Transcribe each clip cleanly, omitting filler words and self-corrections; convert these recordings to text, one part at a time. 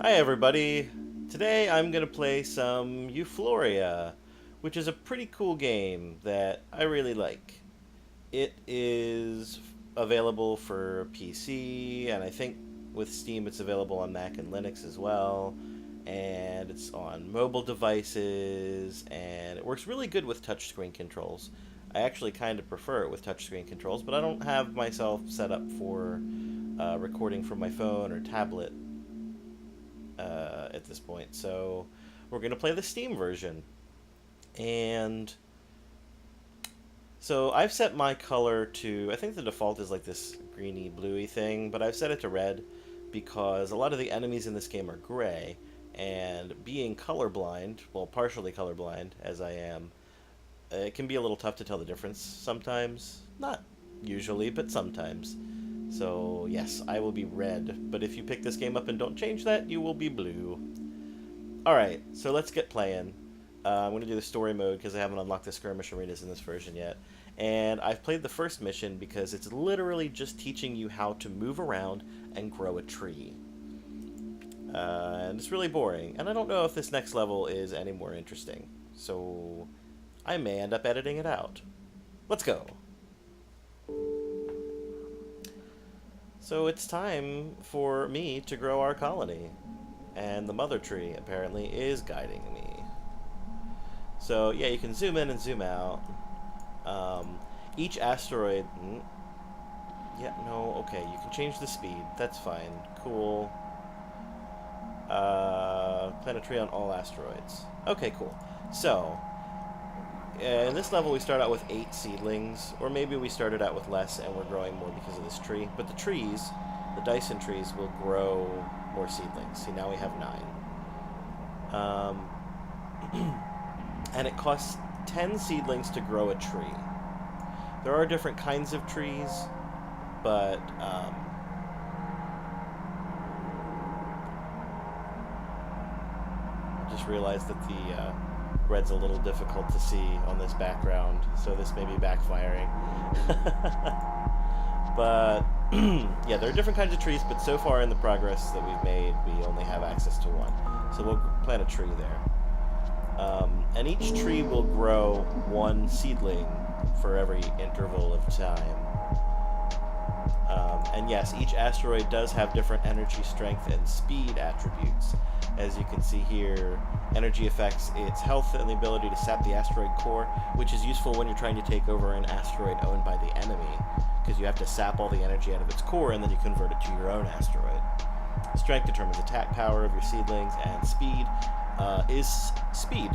Hi everybody! Today I'm going to play some Eufloria, which is a pretty cool game that I really like. It is available for PC, and I think with Steam it's available on Mac and Linux as well. And it's on mobile devices, and it works really good with touchscreen controls. I actually kind of prefer it with touchscreen controls, but I don't have myself set up for recording from my phone or tablet at this point. So we're going to play the Steam version. And so I've set my color to, I think the default is like this greeny bluey thing, but I've set it to red because a lot of the enemies in this game are gray. And being colorblind, well, partially colorblind as I am, it can be a little tough to tell the difference sometimes. Not usually, but sometimes. So, yes, I will be red, but if you pick this game up and don't change that, you will be blue. Alright, so let's get playing. I'm going to do the story mode because I haven't unlocked the skirmish arenas in this version yet. And I've played the first mission because it's literally just teaching you how to move around and grow a tree. And it's really boring. And I don't know if this next level is any more interesting. So I may end up editing it out. Let's go. So it's time for me to grow our colony. And the mother tree, apparently, is guiding me. So, yeah, you can zoom in and zoom out. Each asteroid... yeah, no, okay, you can change the speed. That's fine. Cool. Plant a tree on all asteroids. Okay, cool. So, in this level we start out with 8 seedlings, or maybe we started out with less and we're growing more because of this tree. But the trees, the Dyson trees, will grow more seedlings. See, now we have 9. And it costs 10 seedlings to grow a tree. There are different kinds of trees, but I just realized that the red's a little difficult to see on this background, so this may be backfiring. But yeah, there are different kinds of trees, but so far in the progress that we've made, we only have access to one. So we'll plant a tree there. And each tree will grow 1 seedling for every interval of time. And yes, each asteroid does have different energy, strength, and speed attributes. As you can see here, energy affects its health and the ability to sap the asteroid core, which is useful when you're trying to take over an asteroid owned by the enemy, because you have to sap all the energy out of its core and then you convert it to your own asteroid. Strength determines attack power of your seedlings, and speed is speed.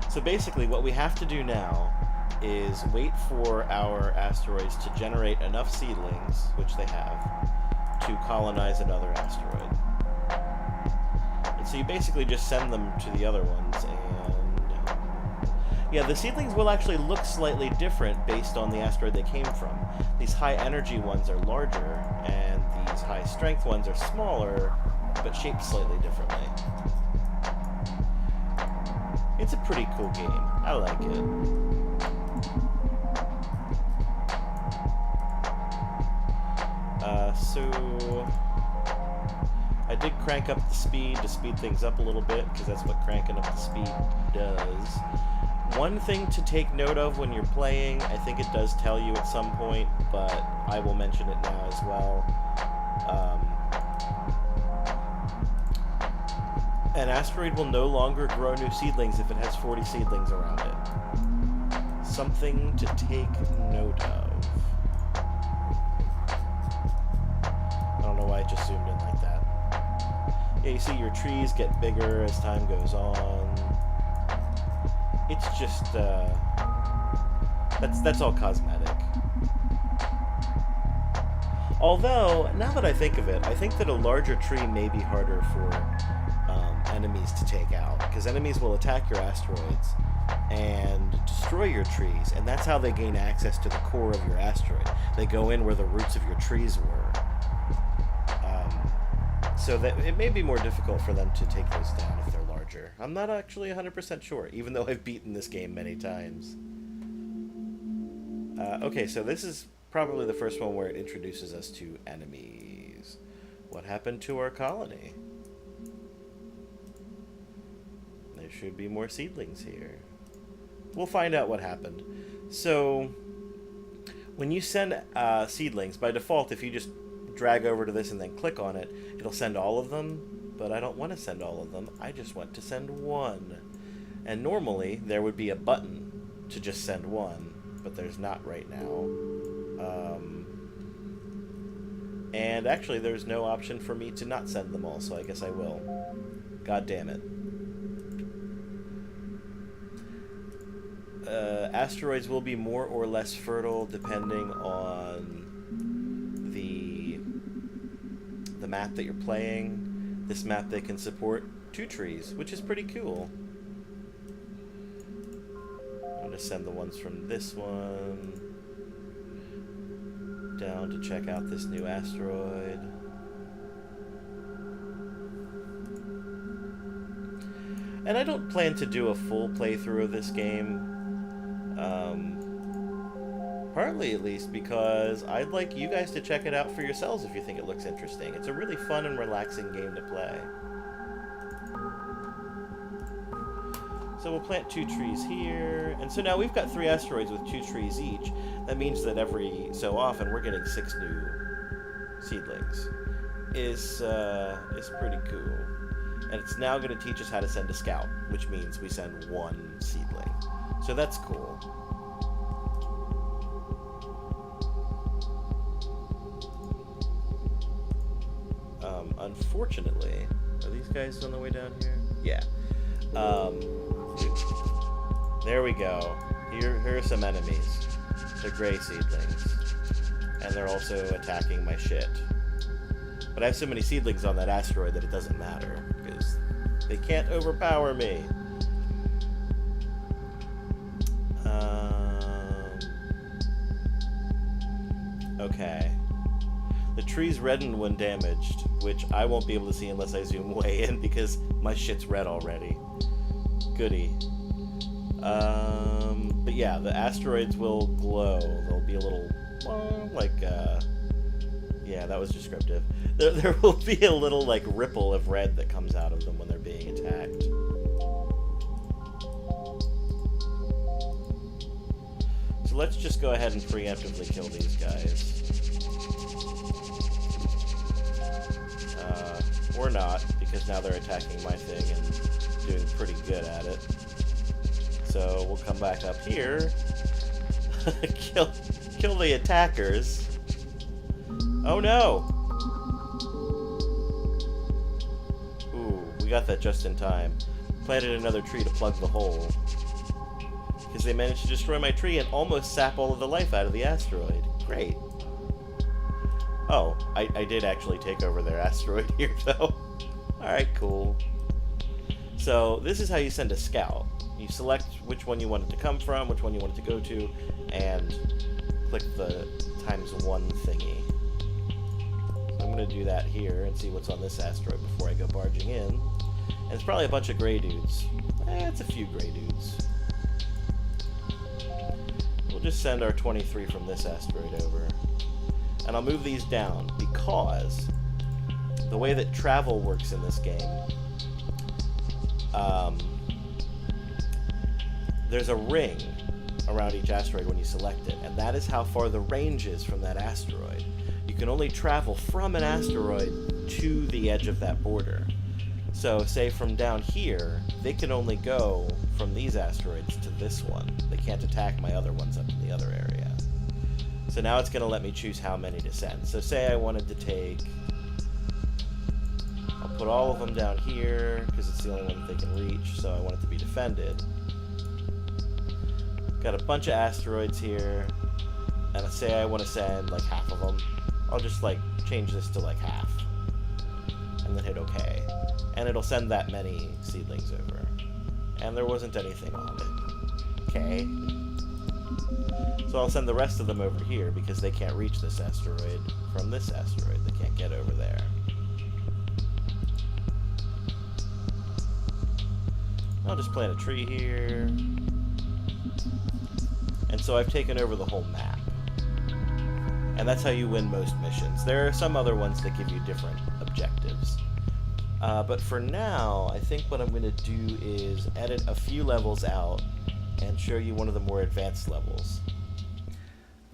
So basically what we have to do now is wait for our asteroids to generate enough seedlings, which they have, to colonize another asteroid. And so you basically just send them to the other ones, and yeah, the seedlings will actually look slightly different based on the asteroid they came from. These high energy ones are larger, and these high strength ones are smaller, but shaped slightly differently. It's a pretty cool game. I like it. So I did crank up the speed to speed things up a little bit, because that's what cranking up the speed does. One thing to take note of when you're playing, I think it does tell you at some point, but I will mention it now as well. An asteroid will no longer grow new seedlings if it has 40 seedlings around it. Something to take note of. I don't know why it just zoomed in like that. Yeah, you see your trees get bigger as time goes on. It's just, that's all cosmetic. Although, now that I think of it, I think that a larger tree may be harder for enemies to take out, because enemies will attack your asteroids and destroy your trees, and that's how they gain access to the core of your asteroid. They go in where the roots of your trees were. So that it may be more difficult for them to take those down if they're larger. I'm not actually 100% sure, even though I've beaten this game many times. Okay, so this is probably the first one where it introduces us to enemies. What happened to our colony? There should be more seedlings here. We'll find out what happened. So, when you send seedlings, by default, if you just drag over to this and then click on it, it'll send all of them, but I don't want to send all of them. I just want to send one. And normally, there would be a button to just send one, but there's not right now. And actually, there's no option for me to not send them all, so I guess I will. God damn it. Asteroids will be more or less fertile depending on the map that you're playing. This map, they can support 2 trees, which is pretty cool. I'm going to send the ones from this one down to check out this new asteroid. And I don't plan to do a full playthrough of this game. Partly at least because I'd like you guys to check it out for yourselves if you think it looks interesting. It's a really fun and relaxing game to play. So we'll plant 2 trees here. And so now we've got 3 asteroids with 2 trees each. That means that every so often we're getting 6 new seedlings. Is pretty cool. And it's now going to teach us how to send a scout, which means we send 1 seedling. So that's cool. Unfortunately, are these guys on the way down here? Yeah. There we go. Here are some enemies. They're gray seedlings. And they're also attacking my shit. But I have so many seedlings on that asteroid that it doesn't matter, because they can't overpower me. Okay. The tree's reddened when damaged, which I won't be able to see unless I zoom way in, because my shit's red already. Goody. But yeah, the asteroids will glow. They'll be a little, yeah, that was descriptive. There will be a little, ripple of red that comes out of them when they're being attacked. So let's just go ahead and preemptively kill these guys. Or not, because now they're attacking my thing and doing pretty good at it. So we'll come back up here, kill the attackers. Oh no! Ooh, we got that just in time. Planted another tree to plug the hole. Because they managed to destroy my tree and almost sap all of the life out of the asteroid. Great. Oh, I did actually take over their asteroid here, though. Alright, cool. So, this is how you send a scout. You select which one you want it to come from, which one you want it to go to, and click the ×1 thingy. So I'm going to do that here and see what's on this asteroid before I go barging in. And it's probably a bunch of gray dudes. It's a few gray dudes. We'll just send our 23 from this asteroid over. And I'll move these down because the way that travel works in this game, there's a ring around each asteroid when you select it, and that is how far the range is from that asteroid. You can only travel from an asteroid to the edge of that border. So, say from down here, they can only go from these asteroids to this one. They can't attack my other ones up in the other area. So now it's going to let me choose how many to send. So say I wanted to take... I'll put all of them down here, because it's the only one that they can reach, so I want it to be defended. Got a bunch of asteroids here, and say I want to send, half of them. I'll just, change this to, half. And then hit OK. And it'll send that many seedlings over. And there wasn't anything on it. Okay. So I'll send the rest of them over here because they can't reach this asteroid from this asteroid. They can't get over there. I'll just plant a tree here. And so I've taken over the whole map. And that's how you win most missions. There are some other ones that give you different objectives. But for now, I think what I'm going to do is edit a few levels out and show you one of the more advanced levels.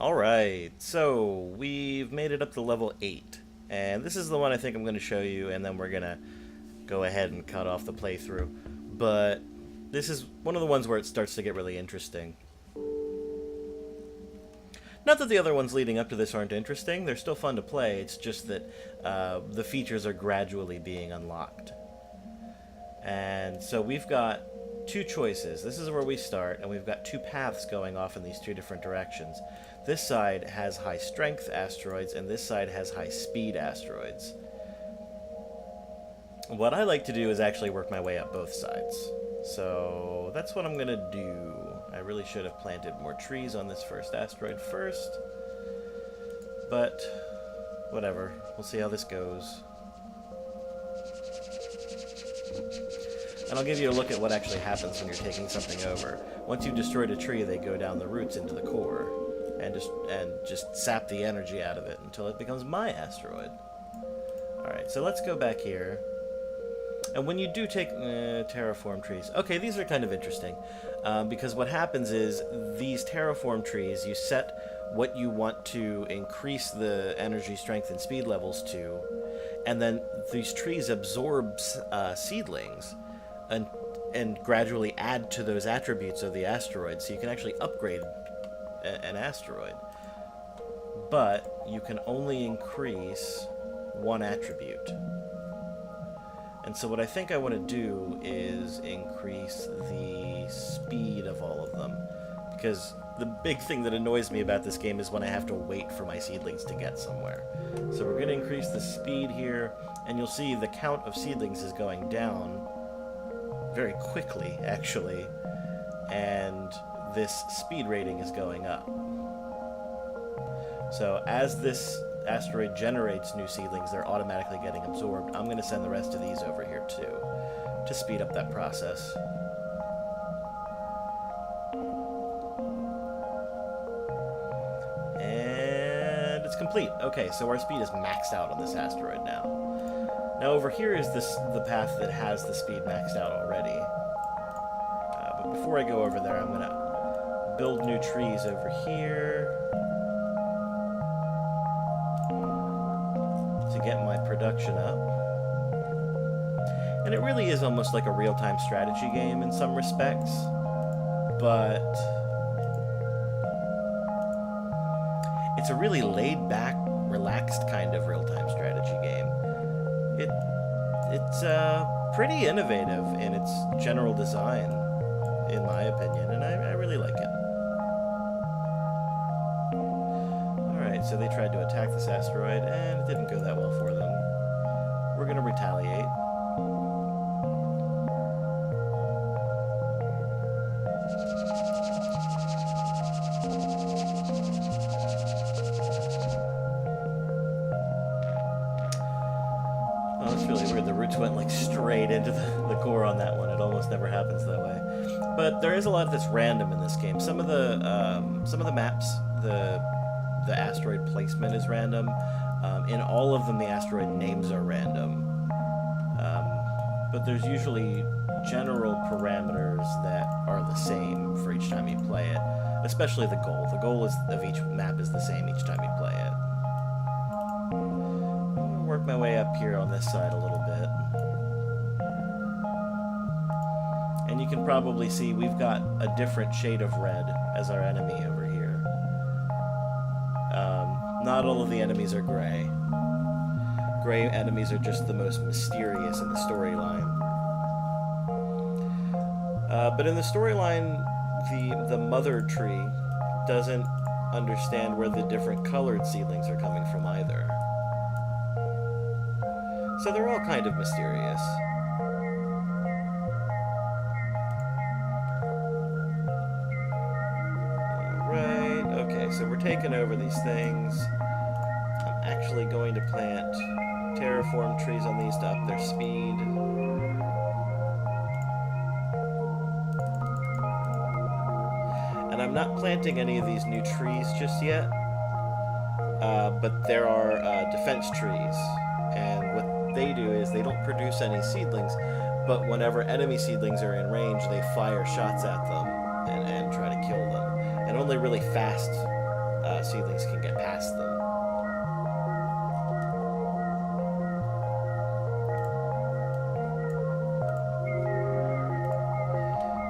Alright, so we've made it up to level 8. And this is the one I think I'm going to show you, and then we're going to go ahead and cut off the playthrough. But this is one of the ones where it starts to get really interesting. Not that the other ones leading up to this aren't interesting, they're still fun to play, it's just that the features are gradually being unlocked. And so we've got two choices. This is where we start, and we've got two paths going off in these two different directions. This side has high strength asteroids, and this side has high speed asteroids. What I like to do is actually work my way up both sides. So that's what I'm going to do. I really should have planted more trees on this first asteroid first. But whatever. We'll see how this goes. And I'll give you a look at what actually happens when you're taking something over. Once you've destroyed a tree, they go down the roots into the core and just sap the energy out of it until it becomes my asteroid. Alright, so let's go back here. And when you do take Terraform Trees... Okay, these are kind of interesting. Because what happens is, these Terraform Trees, you set what you want to increase the energy, strength, and speed levels to, and then these trees absorb seedlings and gradually add to those attributes of the asteroid, so you can actually upgrade an asteroid. But you can only increase one attribute. And so what I think I want to do is increase the speed of all of them. Because the big thing that annoys me about this game is when I have to wait for my seedlings to get somewhere. So we're going to increase the speed here, and you'll see the count of seedlings is going down very quickly, actually. And this speed rating is going up. So as this asteroid generates new seedlings, they're automatically getting absorbed. I'm going to send the rest of these over here too, to speed up that process. And it's complete. Okay, so our speed is maxed out on this asteroid now. Now over here is the path that has the speed maxed out already. But before I go over there, I'm going to build new trees over here to get my production up. And it really is almost like a real-time strategy game in some respects, but it's a really laid-back, relaxed kind of real-time strategy game. It's pretty innovative in its general design, in my opinion, and I really like it. So they tried to attack this asteroid, and it didn't go that well for them. We're going to retaliate. Oh, that's really weird. The roots went like straight into the core on that one. It almost never happens that way. But there is a lot that's random in this game. Some of the maps, the asteroid placement is random. In all of them, the asteroid names are random. But there's usually general parameters that are the same for each time you play it, especially the goal. The goal of each map is the same each time you play it. I'm going to work my way up here on this side a little bit. And you can probably see we've got a different shade of red as our enemy over here. Not all of the enemies are gray. Gray enemies are just the most mysterious in the storyline. But in the storyline, the mother tree doesn't understand where the different colored seedlings are coming from either. So they're all kind of mysterious. So we're taking over these things. I'm actually going to plant terraform trees on these to up their speed. And I'm not planting any of these new trees just yet, but there are defense trees. And what they do is they don't produce any seedlings, but whenever enemy seedlings are in range, they fire shots at them and try to kill them. And only really fast seedlings can get past them.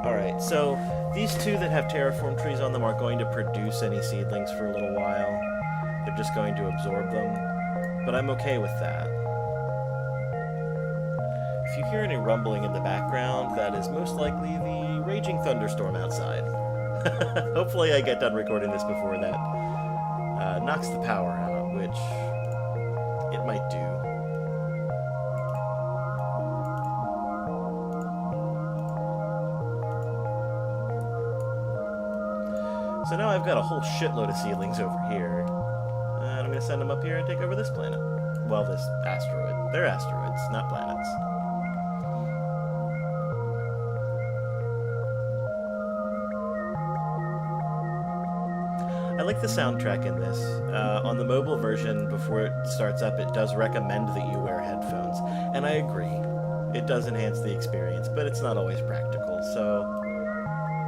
Alright, so these two that have terraform trees on them aren't going to produce any seedlings for a little while. They're just going to absorb them. But I'm okay with that. If you hear any rumbling in the background, that is most likely the raging thunderstorm outside. Hopefully I get done recording this before that knocks the power out, which it might do. So now I've got a whole shitload of seedlings over here. And I'm going to send them up here and take over this planet. Well, this asteroid. They're asteroids, not planets. I like the soundtrack in this. On the mobile version, before it starts up, it does recommend that you wear headphones. And I agree. It does enhance the experience, but it's not always practical, so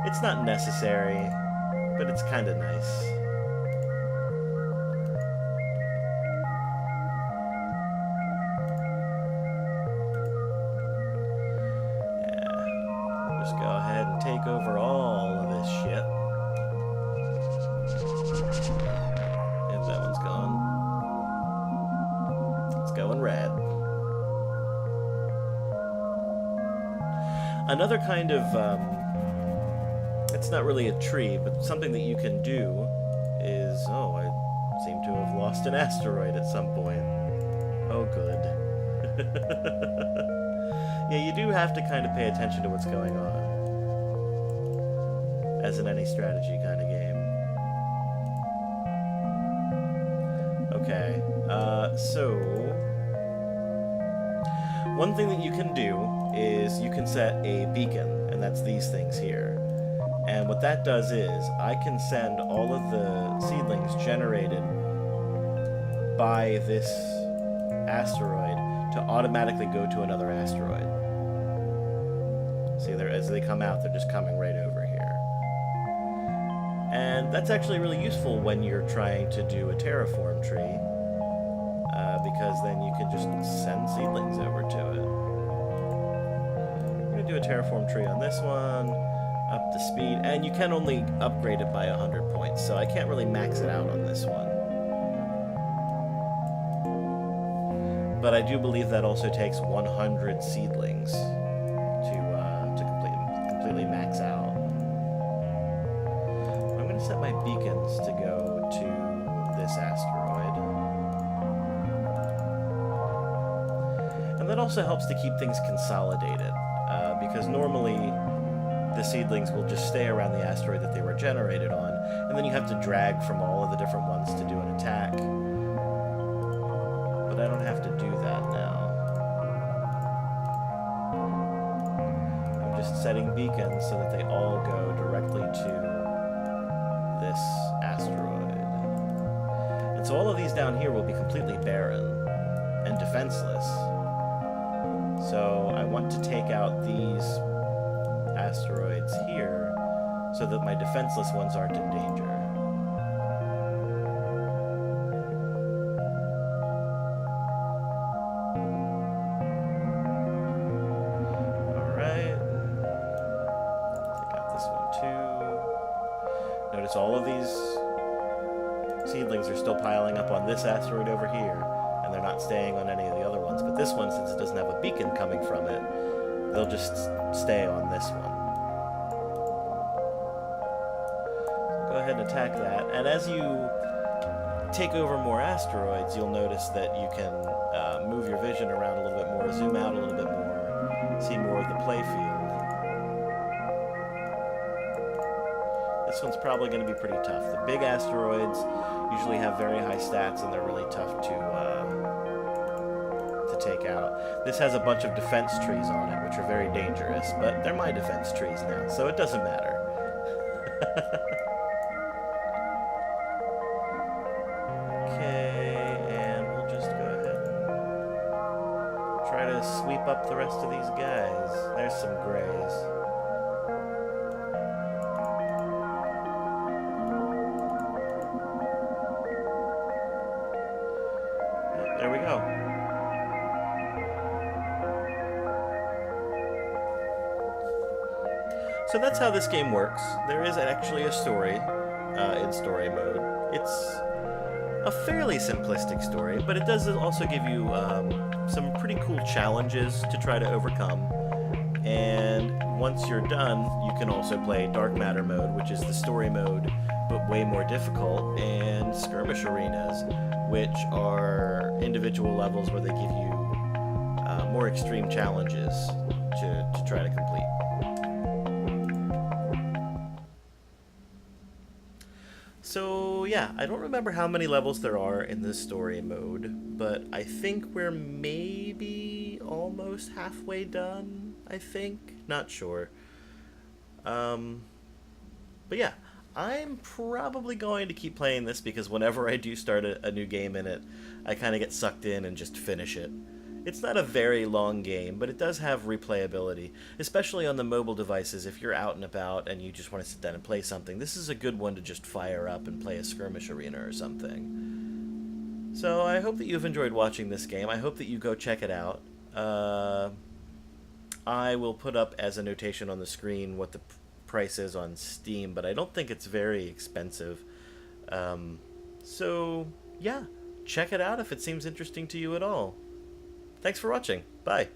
it's not necessary, but it's kind of nice. Yeah. Just go ahead and take over all of this shit. Yep, that one's gone. It's going red. Another kind of, it's not really a tree, but something that you can do is, oh, I seem to have lost an asteroid at some point. Oh, good. Yeah, you do have to kind of pay attention to what's going on, as in any strategy kind of game. Okay, so one thing that you can do is you can set a beacon, and that's these things here. And what that does is I can send all of the seedlings generated by this asteroid to automatically go to another asteroid. See, as they come out, they're just coming right over here. And that's actually really useful when you're trying to do a terraform tree, because then you can just send seedlings over to it. I'm going to do a terraform tree on this one, up to speed, and you can only upgrade it by 100 points, so I can't really max it out on this one. But I do believe that also takes 100 seedlings to completely max out. I'm going to set my beacons to go to this asteroid. And that also helps to keep things consolidated, because normally the seedlings will just stay around the asteroid that they were generated on, and then you have to drag from all of the different ones to do an attack. But I don't have to do that now. I'm just setting beacons so that they all go directly to this asteroid. And so all of these down here will be completely barren and defenseless. So I want to take out these asteroids here so that my defenseless ones aren't in danger. Alright. Take out this one too. Notice all of these seedlings are still piling up on this asteroid over here, and they're not staying on any of the other ones. But this one, since it doesn't have a beacon coming from it, they'll just stay on this one. So go ahead and attack that. And as you take over more asteroids, you'll notice that you can move your vision around a little bit more, zoom out a little bit more, see more of the playfield. This one's probably going to be pretty tough. The big asteroids usually have very high stats, and they're really tough to take out. This has a bunch of defense trees on it, which are very dangerous, but they're my defense trees now, so it doesn't matter. Okay, and we'll just go ahead and sweep up the rest of these guys. There's some grays. Oh, there we go. So that's how this game works. There is actually a story in story mode. It's a fairly simplistic story, but it does also give you some pretty cool challenges to try to overcome. And once you're done, you can also play Dark Matter mode, which is the story mode, but way more difficult, and Skirmish Arenas, which are individual levels where they give you more extreme challenges to try to complete. So yeah, I don't remember how many levels there are in this story mode, but I think we're maybe almost halfway done, I think. Not sure. But yeah, I'm probably going to keep playing this because whenever I do start a new game in it, I kind of get sucked in and just finish it. It's not a very long game, but it does have replayability, especially on the mobile devices. If you're out and about and you just want to sit down and play something, this is a good one to just fire up and play a skirmish arena or something. So I hope that you've enjoyed watching this game. I hope that you go check it out. I will put up as a notation on the screen what the price is on Steam, but I don't think it's very expensive. So yeah, check it out if it seems interesting to you at all. Thanks for watching. Bye.